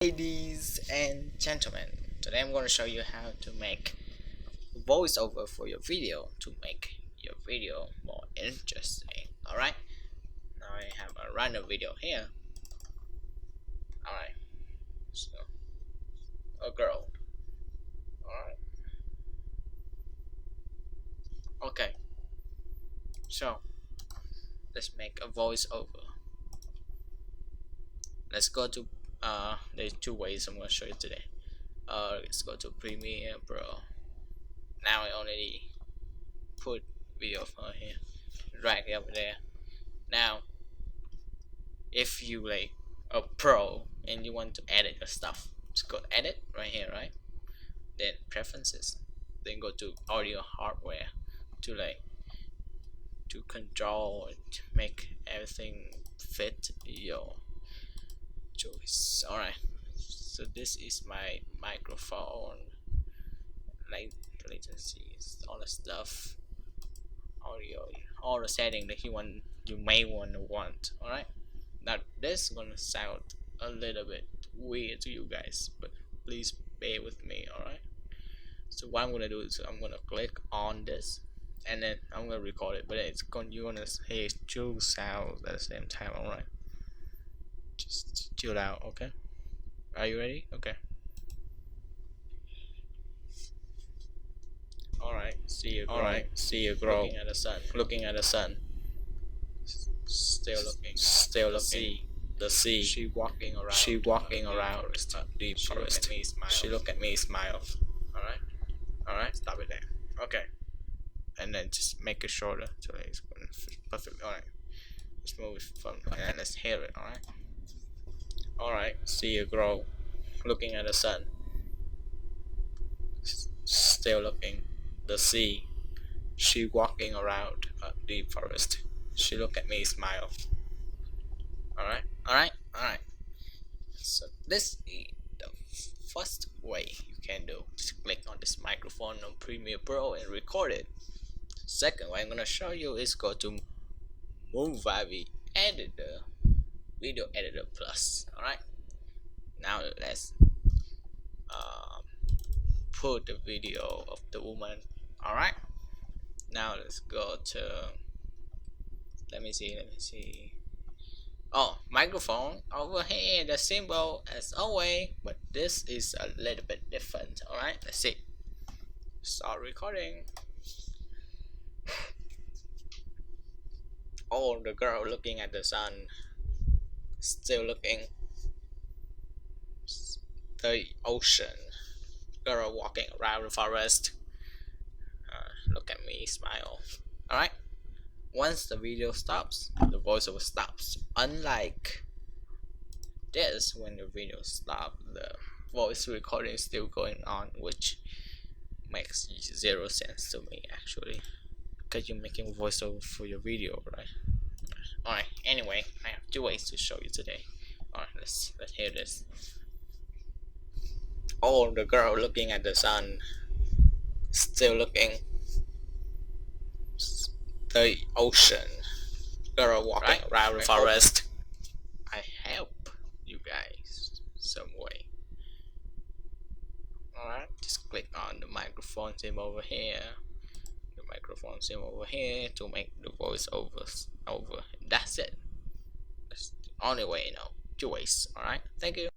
Ladies and gentlemen, today I'm going to show you how to make voiceover for your video to make your video more interesting. Alright, now I have a random video here. Alright, so a girl. Alright, okay, so let's make a voiceover. Let's go to there's two ways I'm going to show you today. Let's go to Premiere Pro. Now I already put video for here, drag it over there. Now if you like a pro and you want to edit your stuff, just go edit right here, right? Then preferences, then go to audio hardware to control and make everything fit your choice. Alright, so this is my microphone, like latency, all the stuff, audio, all the setting that you may want. Alright, now this is gonna sound a little bit weird to you guys, but please bear with me. Alright, so what I'm gonna do is I'm gonna click on this and then I'm gonna record it, but you're gonna hear two sounds at the same time. Alright, just chill out. Okay, are you ready? Okay. Alright, see you grow. Looking at the sun. Still looking. The sea. She walking around. Deep forest. She look at me, smile. Alright, stop it there. Okay, and then just make it shorter so it's perfect. Alright, let's move it from and let's hear it. Alright, see you grow. Looking at the sun. Still looking. The sea. She walking around a deep forest. She look at me, smile. Alright. So this is the first way you can do. Just click on this microphone on Premiere Pro and record it. Second way I'm gonna show you is go to Movavi Editor, Video Editor Plus. Alright, now let's put the video of the woman. Alright, now let's go to, let me see, oh, microphone over here, the symbol as always, but this is a little bit different. Alright, let's see, start recording. Oh, the girl looking at the sun, still looking. The ocean, girl walking around the forest, look at me, smile. Alright, once the video stops, the voiceover stops. Unlike this, when the video stops, the voice recording is still going on, which makes zero sense to me actually, because you're making voiceover for your video, right? Alright, anyway, I have two ways to show you today. Alright, let's hear this. Oh, the girl looking at the sun, still looking. The ocean, girl walking around the forest. I help you guys some way. Alright, just click on the microphone symbol over here, to make the voice over. That's it. That's the only way, two ways. Alright, thank you.